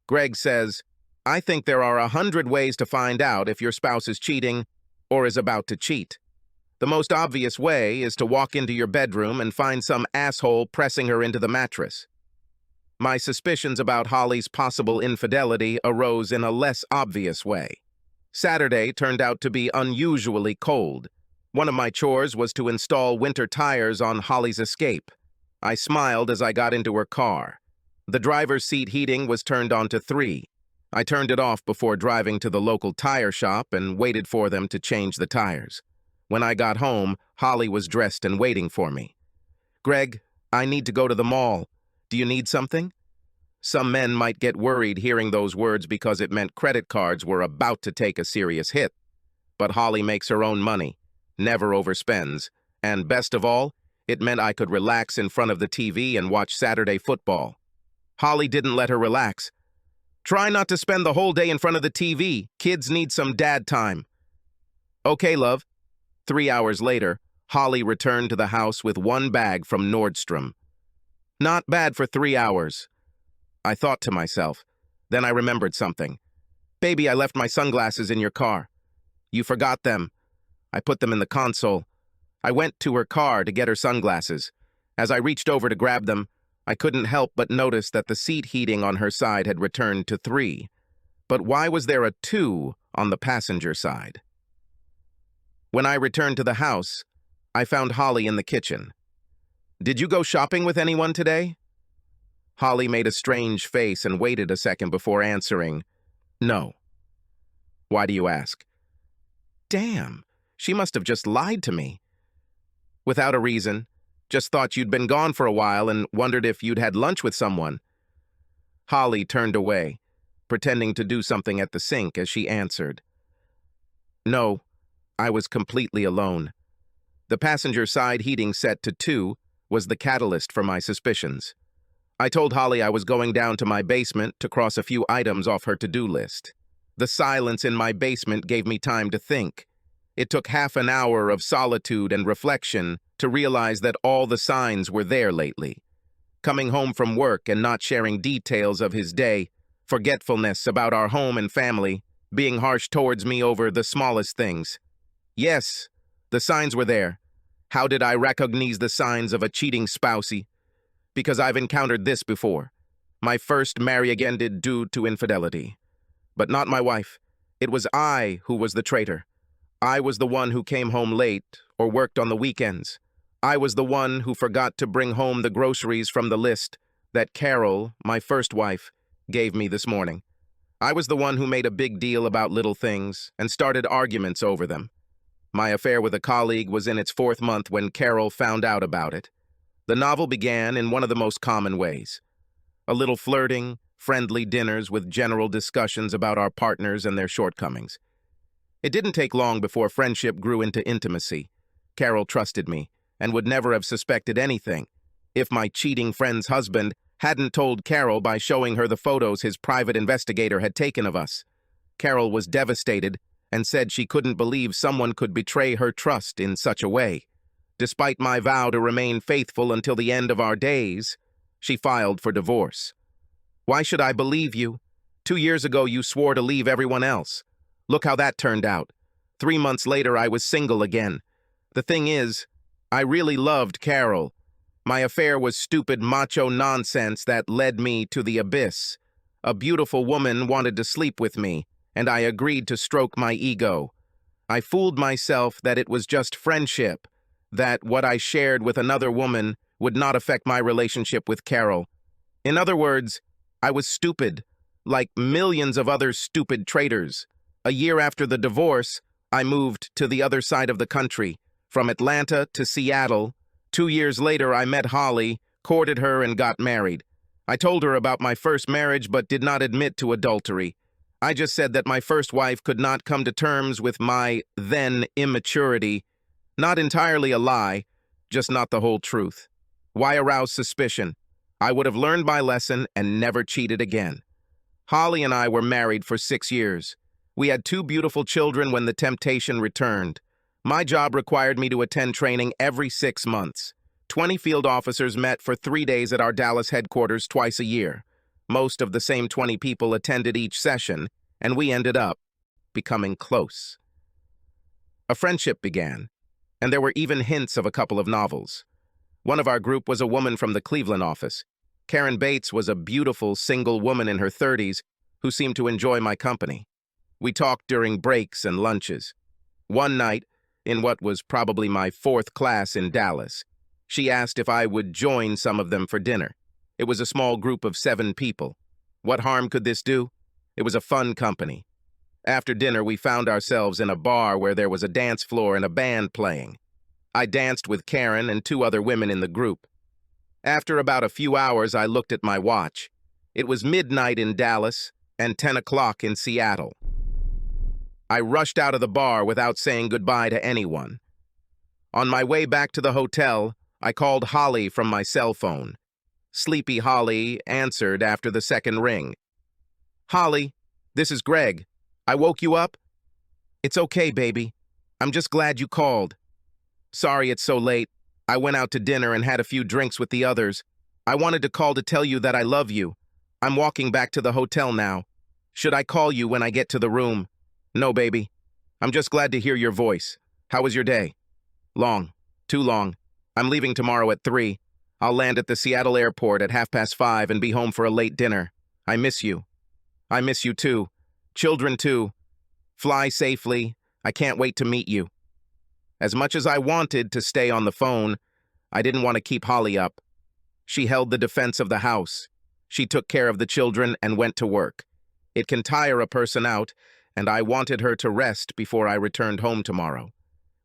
Greg says, I think there are 100 ways to find out if your spouse is cheating or is about to cheat. The most obvious way is to walk into your bedroom and find some asshole pressing her into the mattress. My suspicions about Holly's possible infidelity arose in a less obvious way. Saturday turned out to be unusually cold. One of my chores was to install winter tires on Holly's Escape. I smiled as I got into her car. The driver's seat heating was turned on to 3. I turned it off before driving to the local tire shop and waited for them to change the tires. When I got home, Holly was dressed and waiting for me. Greg, I need to go to the mall. Do you need something? Some men might get worried hearing those words because it meant credit cards were about to take a serious hit. But Holly makes her own money, never overspends, and best of all, it meant I could relax in front of the TV and watch Saturday football. Holly didn't let her relax. Try not to spend the whole day in front of the TV. Kids need some dad time. Okay, love. 3 hours later, Holly returned to the house with one bag from Nordstrom. Not bad for 3 hours. I thought to myself. Then I remembered something. Baby, I left my sunglasses in your car. You forgot them. I put them in the console. I went to her car to get her sunglasses. As I reached over to grab them, I couldn't help but notice that the seat heating on her side had returned to 3. But why was there a 2 on the passenger side? When I returned to the house, I found Holly in the kitchen. Did you go shopping with anyone today? Holly made a strange face and waited a second before answering, No. Why do you ask? Damn, she must have just lied to me. Without a reason, just thought you'd been gone for a while and wondered if you'd had lunch with someone. Holly turned away, pretending to do something at the sink as she answered. No, I was completely alone. The passenger side heating set to 2 was the catalyst for my suspicions. I told Holly I was going down to my basement to cross a few items off her to-do list. The silence in my basement gave me time to think. It took half an hour of solitude and reflection to realize that all the signs were there lately. Coming home from work and not sharing details of his day, forgetfulness about our home and family, being harsh towards me over the smallest things. Yes, the signs were there. How did I recognize the signs of a cheating spousey? Because I've encountered this before. My first marry again did due to infidelity. But not my wife. It was I who was the traitor. I was the one who came home late or worked on the weekends. I was the one who forgot to bring home the groceries from the list that Carol, my first wife, gave me this morning. I was the one who made a big deal about little things and started arguments over them. My affair with a colleague was in its 4th month when Carol found out about it. The novel began in one of the most common ways. A little flirting, friendly dinners with general discussions about our partners and their shortcomings. It didn't take long before friendship grew into intimacy. Carol trusted me and would never have suspected anything if my cheating friend's husband hadn't told Carol by showing her the photos his private investigator had taken of us. Carol was devastated and said she couldn't believe someone could betray her trust in such a way. Despite my vow to remain faithful until the end of our days, she filed for divorce. Why should I believe you? 2 years ago you swore to leave everyone else. Look how that turned out. 3 months later I was single again. The thing is, I really loved Carol. My affair was stupid macho nonsense that led me to the abyss. A beautiful woman wanted to sleep with me, and I agreed to stroke my ego. I fooled myself that it was just friendship, that what I shared with another woman would not affect my relationship with Carol. In other words, I was stupid, like millions of other stupid traitors. A year after the divorce, I moved to the other side of the country, from Atlanta to Seattle. 2 years later, I met Holly, courted her, and got married. I told her about my first marriage but did not admit to adultery. I just said that my first wife could not come to terms with my then immaturity. Not entirely a lie, just not the whole truth. Why arouse suspicion? I would have learned my lesson and never cheated again. Holly and I were married for 6 years. We had 2 beautiful children when the temptation returned. My job required me to attend training every 6 months. 20 field officers met for 3 days at our Dallas headquarters twice a year. Most of the same 20 people attended each session, and we ended up becoming close. A friendship began, and there were even hints of a couple of novels. One of our group was a woman from the Cleveland office. Karen Bates was a beautiful single woman in her 30s who seemed to enjoy my company. We talked during breaks and lunches. One night, in what was probably my 4th class in Dallas, she asked if I would join some of them for dinner. It was a small group of 7 people. What harm could this do? It was a fun company. After dinner, we found ourselves in a bar where there was a dance floor and a band playing. I danced with Karen and 2 other women in the group. After about a few hours, I looked at my watch. It was midnight in Dallas and 10 o'clock in Seattle. I rushed out of the bar without saying goodbye to anyone. On my way back to the hotel, I called Holly from my cell phone. Sleepy Holly answered after the second ring. "Holly, this is Greg. I woke you up?" "It's okay, baby. I'm just glad you called." "Sorry it's so late. I went out to dinner and had a few drinks with the others. I wanted to call to tell you that I love you. I'm walking back to the hotel now. Should I call you when I get to the room?" "No, baby. I'm just glad to hear your voice. How was your day?" "Long. Too long. I'm leaving tomorrow at 3. I'll land at the Seattle airport at 5:30 and be home for a late dinner. I miss you." "I miss you too. Children too. Fly safely. I can't wait to meet you." As much as I wanted to stay on the phone, I didn't want to keep Holly up. She held the defense of the house. She took care of the children and went to work. It can tire a person out, and I wanted her to rest before I returned home tomorrow.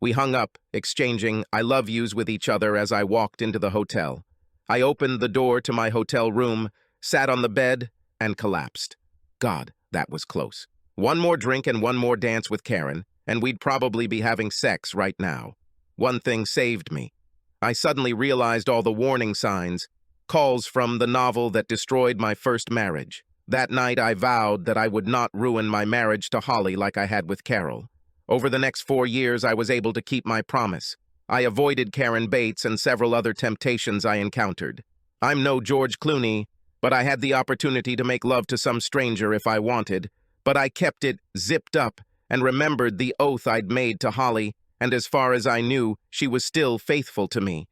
We hung up, exchanging I love yous with each other as I walked into the hotel. I opened the door to my hotel room, sat on the bed, and collapsed. God, that was close. One more drink and one more dance with Karen, and we'd probably be having sex right now. One thing saved me. I suddenly realized all the warning signs, calls from the novel that destroyed my first marriage. That night I vowed that I would not ruin my marriage to Holly like I had with Carol. Over the next 4 years, I was able to keep my promise. I avoided Karen Bates and several other temptations I encountered. I'm no George Clooney, but I had the opportunity to make love to some stranger if I wanted, but I kept it zipped up and remembered the oath I'd made to Holly, and as far as I knew, she was still faithful to me.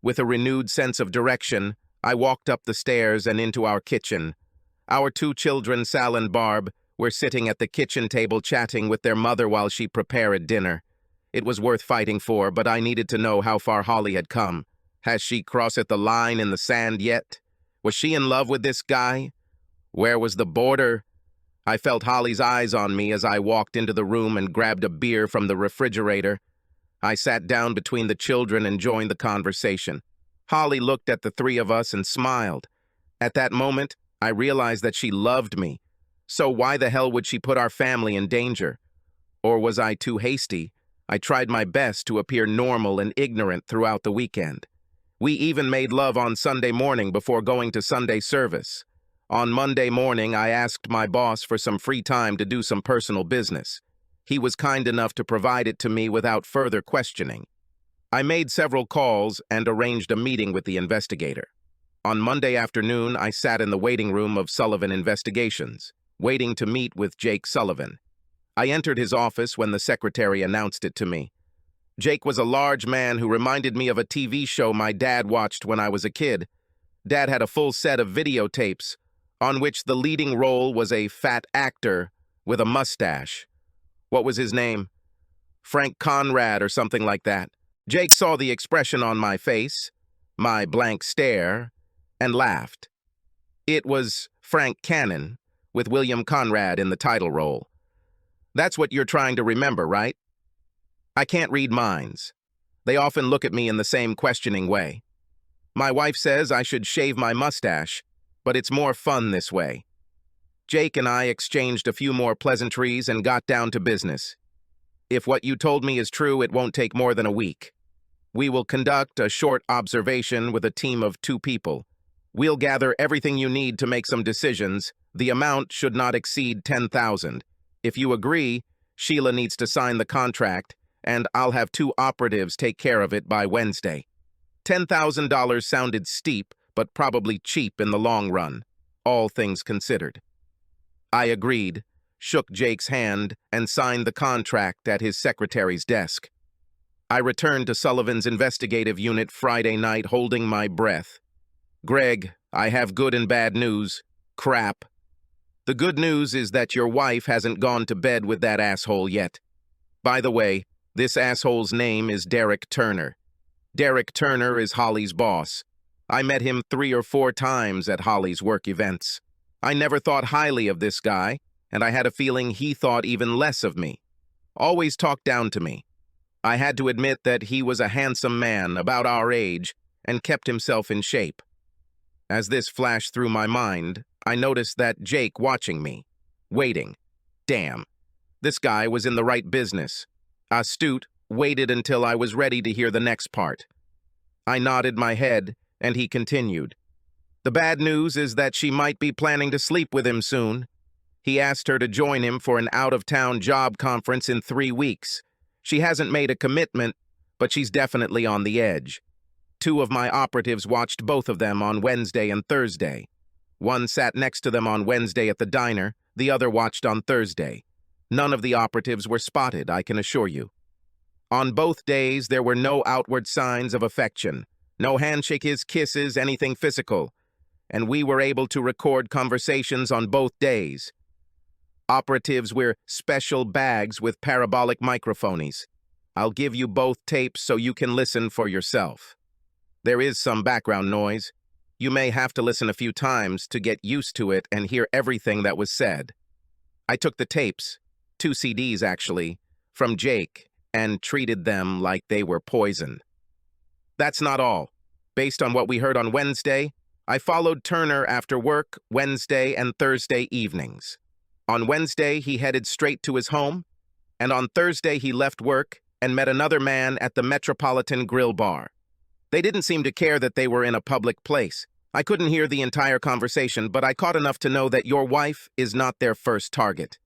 With a renewed sense of direction, I walked up the stairs and into our kitchen. Our 2 children, Sal and Barb, were sitting at the kitchen table chatting with their mother while she prepared dinner. It was worth fighting for, but I needed to know how far Holly had come. Has she crossed the line in the sand yet? Was she in love with this guy? Where was the border? I felt Holly's eyes on me as I walked into the room and grabbed a beer from the refrigerator. I sat down between the children and joined the conversation. Holly looked at the 3 of us and smiled. At that moment, I realized that she loved me. So why the hell would she put our family in danger? Or was I too hasty? I tried my best to appear normal and ignorant throughout the weekend. We even made love on Sunday morning before going to Sunday service. On Monday morning, I asked my boss for some free time to do some personal business. He was kind enough to provide it to me without further questioning. I made several calls and arranged a meeting with the investigator. On Monday afternoon, I sat in the waiting room of Sullivan Investigations, waiting to meet with Jake Sullivan. I entered his office when the secretary announced it to me. Jake was a large man who reminded me of a TV show my dad watched when I was a kid. Dad had a full set of videotapes, on which the leading role was a fat actor with a mustache. What was his name? Frank Conrad or something like that. Jake saw the expression on my face, my blank stare, and laughed. It was Frank Cannon, with William Conrad in the title role. That's what you're trying to remember, right? I can't read minds. They often look at me in the same questioning way. My wife says I should shave my mustache, but it's more fun this way. Jake and I exchanged a few more pleasantries and got down to business. If what you told me is true, it won't take more than a week. We will conduct a short observation with a team of 2 people. We'll gather everything you need to make some decisions. The amount should not exceed $10,000. If you agree, Sheila needs to sign the contract, and I'll have 2 operatives take care of it by Wednesday. $10,000 sounded steep, but probably cheap in the long run. all things considered. I agreed, shook Jake's hand, and signed the contract at his secretary's desk. I returned to Sullivan's investigative unit Friday night holding my breath. Greg, I have good and bad news. Crap. The good news is that your wife hasn't gone to bed with that asshole yet. By the way, this asshole's name is Derek Turner. Derek Turner is Holly's boss. I met him 3 or 4 times at Holly's work events. I never thought highly of this guy, and I had a feeling he thought even less of me. Always talked down to me. I had to admit that he was a handsome man, about our age, and kept himself in shape. As this flashed through my mind, I noticed that Jake watching me, waiting. Damn, this guy was in the right business. Astute, waited until I was ready to hear the next part. I nodded my head, and he continued. The bad news is that she might be planning to sleep with him soon. He asked her to join him for an out-of-town job conference in 3 weeks. She hasn't made a commitment, but she's definitely on the edge. 2 of my operatives watched both of them on Wednesday and Thursday. One sat next to them on Wednesday at the diner, the other watched on Thursday. None of the operatives were spotted, I can assure you. On both days, there were no outward signs of affection, no handshakes, kisses, anything physical, and we were able to record conversations on both days. Operatives wear special bags with parabolic microphones. I'll give you both tapes so you can listen for yourself. There is some background noise. You may have to listen a few times to get used to it and hear everything that was said. I took the tapes, 2 CDs actually, from Jake and treated them like they were poison. That's not all. Based on what we heard on Wednesday, I followed Turner after work Wednesday and Thursday evenings. On Wednesday, he headed straight to his home, and on Thursday he left work and met another man at the Metropolitan Grill Bar. They didn't seem to care that they were in a public place. I couldn't hear the entire conversation, but I caught enough to know that your wife is not their first target.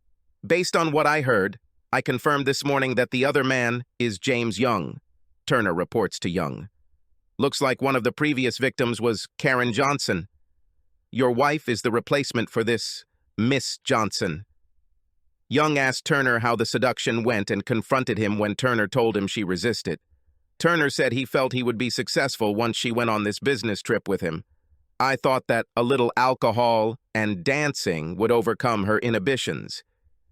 Based on what I heard, I confirmed this morning that the other man is James Young. Turner reports to Young. Looks like one of the previous victims was Karen Johnson. Your wife is the replacement for this Miss Johnson. Young asked Turner how the seduction went and confronted him when Turner told him she resisted. Turner said he felt he would be successful once she went on this business trip with him. I thought that a little alcohol and dancing would overcome her inhibitions.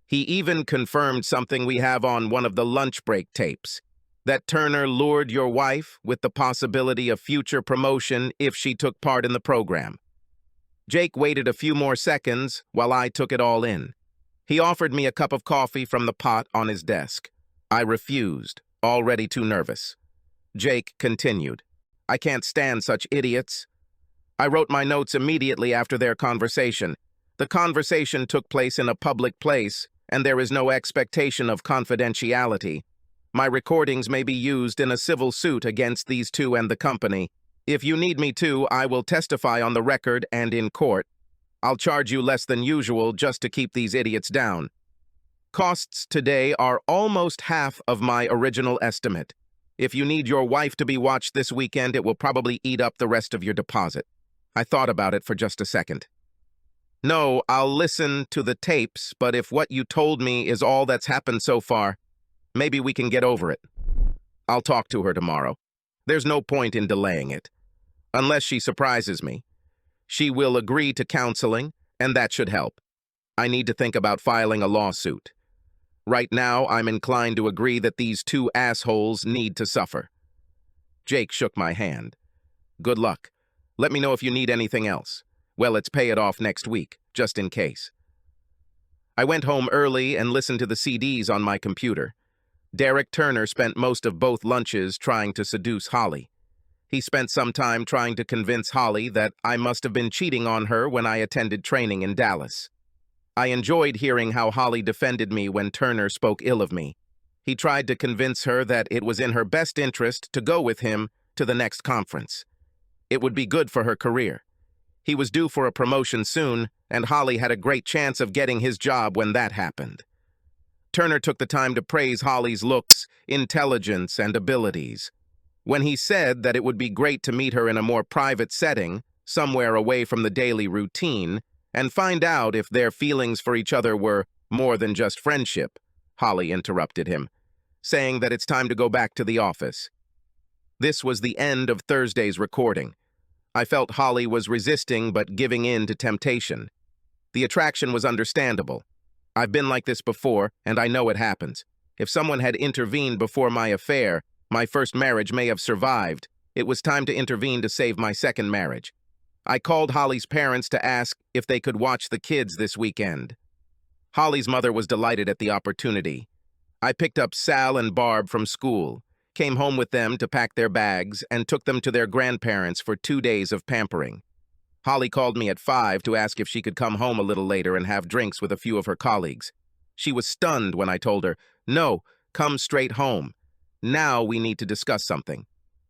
He even confirmed something we have on one of the lunch break tapes, that Turner lured your wife with the possibility of future promotion if she took part in the program. Jake waited a few more seconds while I took it all in. He offered me a cup of coffee from the pot on his desk. I refused, already too nervous. Jake continued. I can't stand such idiots. I wrote my notes immediately after their conversation. The conversation took place in a public place, and there is no expectation of confidentiality. My recordings may be used in a civil suit against these 2 and the company. If you need me to, I will testify on the record and in court. I'll charge you less than usual just to keep these idiots down. Costs today are almost half of my original estimate. If you need your wife to be watched this weekend, it will probably eat up the rest of your deposit. I thought about it for just a second. No, I'll listen to the tapes, but if what you told me is all that's happened so far, maybe we can get over it. I'll talk to her tomorrow. There's no point in delaying it. Unless she surprises me. She will agree to counseling, and that should help. I need to think about filing a lawsuit. Right now, I'm inclined to agree that these 2 assholes need to suffer. Jake shook my hand. Good luck. Let me know if you need anything else. Well, let's pay it off next week, just in case. I went home early and listened to the CDs on my computer. Derek Turner spent most of both lunches trying to seduce Holly. He spent some time trying to convince Holly that I must have been cheating on her when I attended training in Dallas. I enjoyed hearing how Holly defended me when Turner spoke ill of me. He tried to convince her that it was in her best interest to go with him to the next conference. It would be good for her career. He was due for a promotion soon, and Holly had a great chance of getting his job when that happened. Turner took the time to praise Holly's looks, intelligence, and abilities. When he said that it would be great to meet her in a more private setting, somewhere away from the daily routine, and find out if their feelings for each other were more than just friendship. Holly interrupted him, saying that it's time to go back to the office. This was the end of Thursday's recording. I felt Holly was resisting but giving in to temptation. The attraction was understandable. I've been like this before, and I know it happens. If someone had intervened before my affair, my first marriage may have survived. It was time to intervene to save my second marriage. I called Holly's parents to ask if they could watch the kids this weekend. Holly's mother was delighted at the opportunity. I picked up Sal and Barb from school, came home with them to pack their bags, and took them to their grandparents for 2 days of pampering. Holly called me at 5 to ask if she could come home a little later and have drinks with a few of her colleagues. She was stunned when I told her, "No, come straight home. Now we need to discuss something.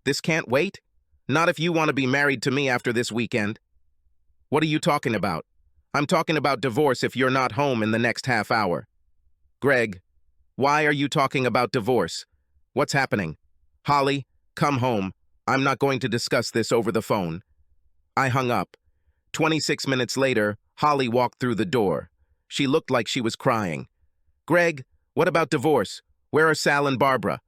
This can't wait? Not if you want to be married to me after this weekend." "What are you talking about?" "I'm talking about divorce if you're not home in the next half hour." "Greg, why are you talking about divorce? What's happening?" "Holly, come home. I'm not going to discuss this over the phone." I hung up. 26 minutes later, Holly walked through the door. She looked like she was crying. "Greg, what about divorce? Where are Sal and Barbara?"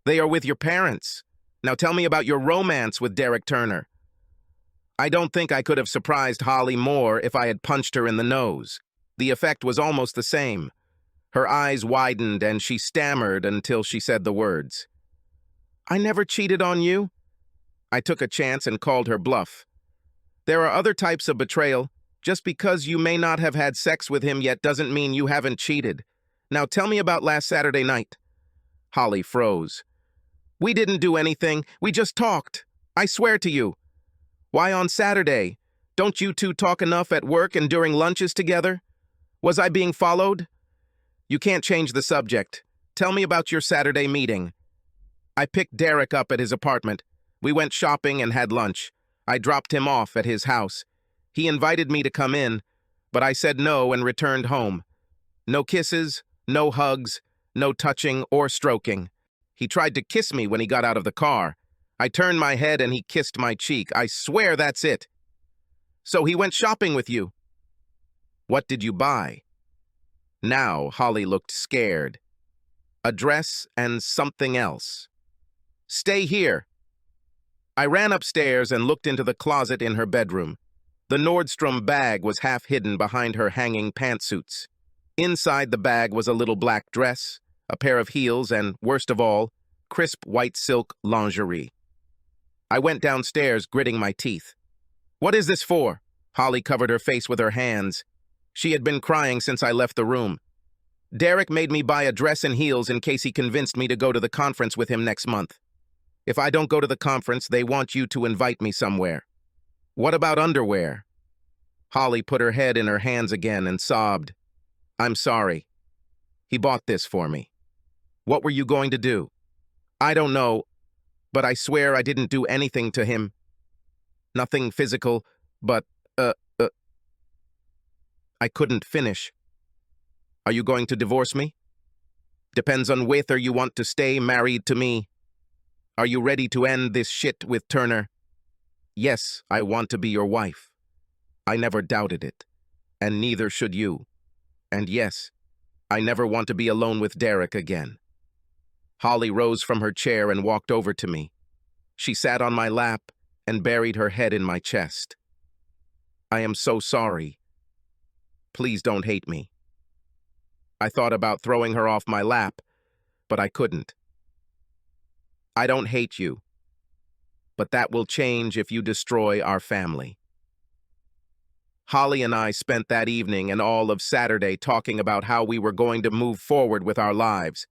"They are with your parents. Now tell me about your romance with Derek Turner." I don't think I could have surprised Holly more if I had punched her in the nose. The effect was almost the same. Her eyes widened and she stammered until she said the words. "I never cheated on you." I took a chance and called her bluff. "There are other types of betrayal. Just because you may not have had sex with him yet doesn't mean you haven't cheated. Now tell me about last Saturday night." Holly froze. "We didn't do anything. We just talked. I swear to you." "Why on Saturday? Don't you two talk enough at work and during lunches together? Was I being followed?" "You can't change the subject. Tell me about your Saturday meeting." "I picked Derek up at his apartment. We went shopping and had lunch. I dropped him off at his house. He invited me to come in, but I said no and returned home. No kisses, no hugs, no touching or stroking. He tried to kiss me when he got out of the car. I turned my head and he kissed my cheek. I swear that's it." "So he went shopping with you?" "What did you buy?" Now Holly looked scared. "A dress and something else." "Stay here." I ran upstairs and looked into the closet in her bedroom. The Nordstrom bag was half hidden behind her hanging pantsuits. Inside the bag was a little black dress, a pair of heels, and, worst of all, crisp white silk lingerie. I went downstairs, gritting my teeth. "What is this for?" Holly covered her face with her hands. She had been crying since I left the room. "Derek made me buy a dress and heels in case he convinced me to go to the conference with him next month. If I don't go to the conference, they want you to invite me somewhere." "What about underwear?" Holly put her head in her hands again and sobbed. "I'm sorry. He bought this for me." "What were you going to do?" "I don't know, but I swear I didn't do anything to him. Nothing physical, but, I couldn't finish." "Are you going to divorce me?" "Depends on whether you want to stay married to me. Are you ready to end this shit with Turner?" "Yes, I want to be your wife. I never doubted it, and neither should you. And yes, I never want to be alone with Derek again." Holly rose from her chair and walked over to me. She sat on my lap and buried her head in my chest. "I am so sorry. Please don't hate me." I thought about throwing her off my lap, but I couldn't. "I don't hate you, but that will change if you destroy our family." Holly and I spent that evening and all of Saturday talking about how we were going to move forward with our lives.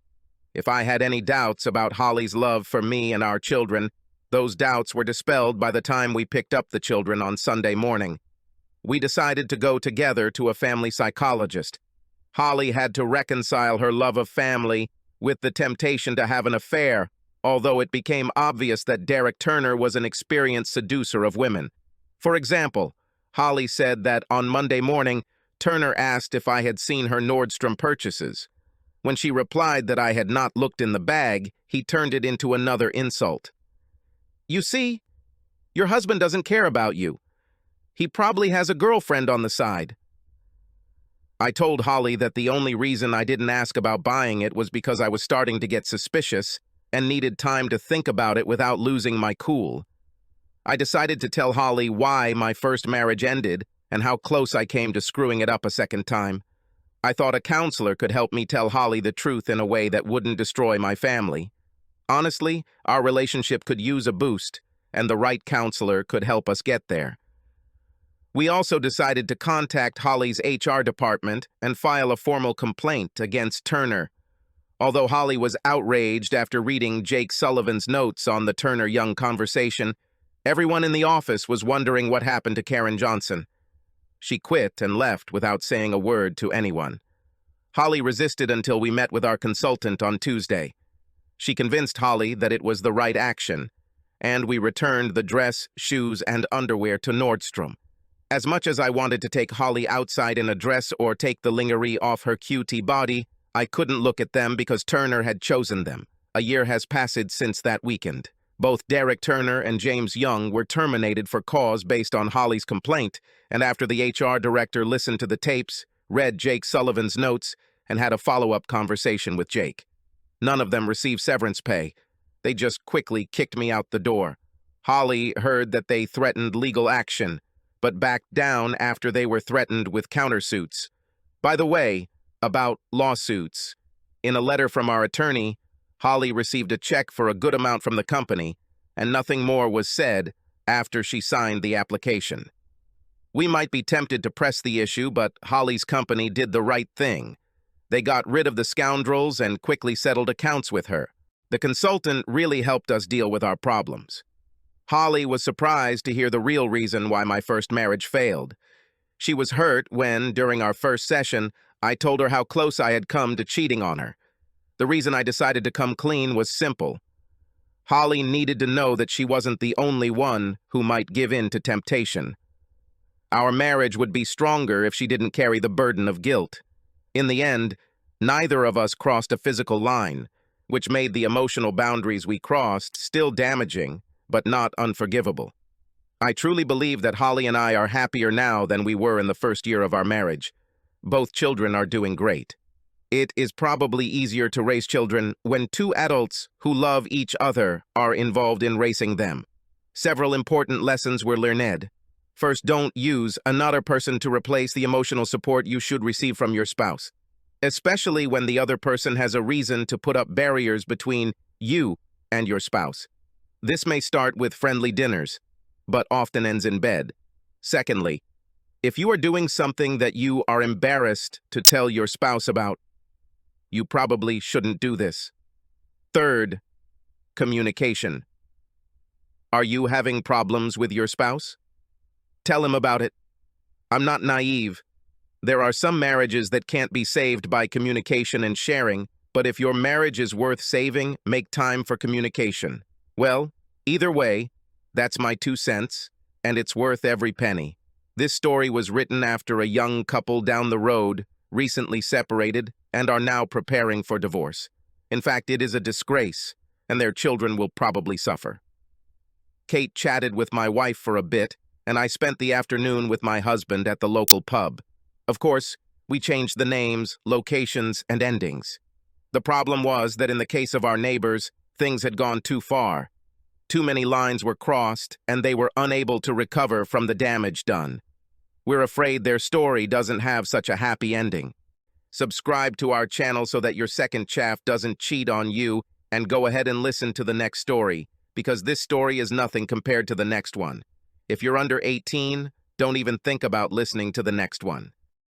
If I had any doubts about Holly's love for me and our children, those doubts were dispelled by the time we picked up the children on Sunday morning. We decided to go together to a family psychologist. Holly had to reconcile her love of family with the temptation to have an affair, although it became obvious that Derek Turner was an experienced seducer of women. For example, Holly said that on Monday morning, Turner asked if I had seen her Nordstrom purchases. When she replied that I had not looked in the bag, he turned it into another insult. "You see, your husband doesn't care about you. He probably has a girlfriend on the side. I told Holly that the only reason I didn't ask about buying it was because I was starting to get suspicious and needed time to think about it without losing my cool. I decided to tell Holly why my first marriage ended and how close I came to screwing it up a second time. I thought a counselor could help me tell Holly the truth in a way that wouldn't destroy my family. Honestly, our relationship could use a boost, and the right counselor could help us get there. We also decided to contact Holly's HR department and file a formal complaint against Turner. Although Holly was outraged after reading Jake Sullivan's notes on the Turner-Young conversation, everyone in the office was wondering what happened to Karen Johnson. She quit and left without saying a word to anyone. Holly resisted until we met with our consultant on Tuesday. She convinced Holly that it was the right action, and we returned the dress, shoes, and underwear to Nordstrom. As much as I wanted to take Holly outside in a dress or take the lingerie off her cutie body, I couldn't look at them because Turner had chosen them. A year has passed since that weekend. Both Derek Turner and James Young were terminated for cause based on Holly's complaint, and after the HR director listened to the tapes, read Jake Sullivan's notes, and had a follow-up conversation with Jake. None of them received severance pay. They just quickly kicked me out the door. Holly heard that they threatened legal action, but backed down after they were threatened with countersuits. By the way, about lawsuits, in a letter from our attorney, Holly received a check for a good amount from the company, and nothing more was said after she signed the application. We might be tempted to press the issue, but Holly's company did the right thing. They got rid of the scoundrels and quickly settled accounts with her. The consultant really helped us deal with our problems. Holly was surprised to hear the real reason why my first marriage failed. She was hurt when, during our first session, I told her how close I had come to cheating on her. The reason I decided to come clean was simple. Holly needed to know that she wasn't the only one who might give in to temptation. Our marriage would be stronger if she didn't carry the burden of guilt. In the end, neither of us crossed a physical line, which made the emotional boundaries we crossed still damaging, but not unforgivable. I truly believe that Holly and I are happier now than we were in the first year of our marriage. Both children are doing great. It is probably easier to raise children when two adults who love each other are involved in raising them. Several important lessons were learned. First, don't use another person to replace the emotional support you should receive from your spouse, especially when the other person has a reason to put up barriers between you and your spouse. This may start with friendly dinners, but often ends in bed. Secondly, if you are doing something that you are embarrassed to tell your spouse about, you probably shouldn't do this. Third, communication. Are you having problems with your spouse? Tell him about it. I'm not naive. There are some marriages that can't be saved by communication and sharing, but if your marriage is worth saving, make time for communication. Well, either way, that's my 2 cents, and it's worth every penny. This story was written after a young couple down the road recently separated and are now preparing for divorce. In fact, it is a disgrace, and their children will probably suffer. Kate chatted with my wife for a bit, and I spent the afternoon with my husband at the local pub. Of course, we changed the names, locations, and endings. The problem was that in the case of our neighbors, things had gone too far. Too many lines were crossed, and they were unable to recover from the damage done. We're afraid their story doesn't have such a happy ending. Subscribe to our channel so that your second chaff doesn't cheat on you, and go ahead and listen to the next story, because this story is nothing compared to the next one. If you're under 18, don't even think about listening to the next one.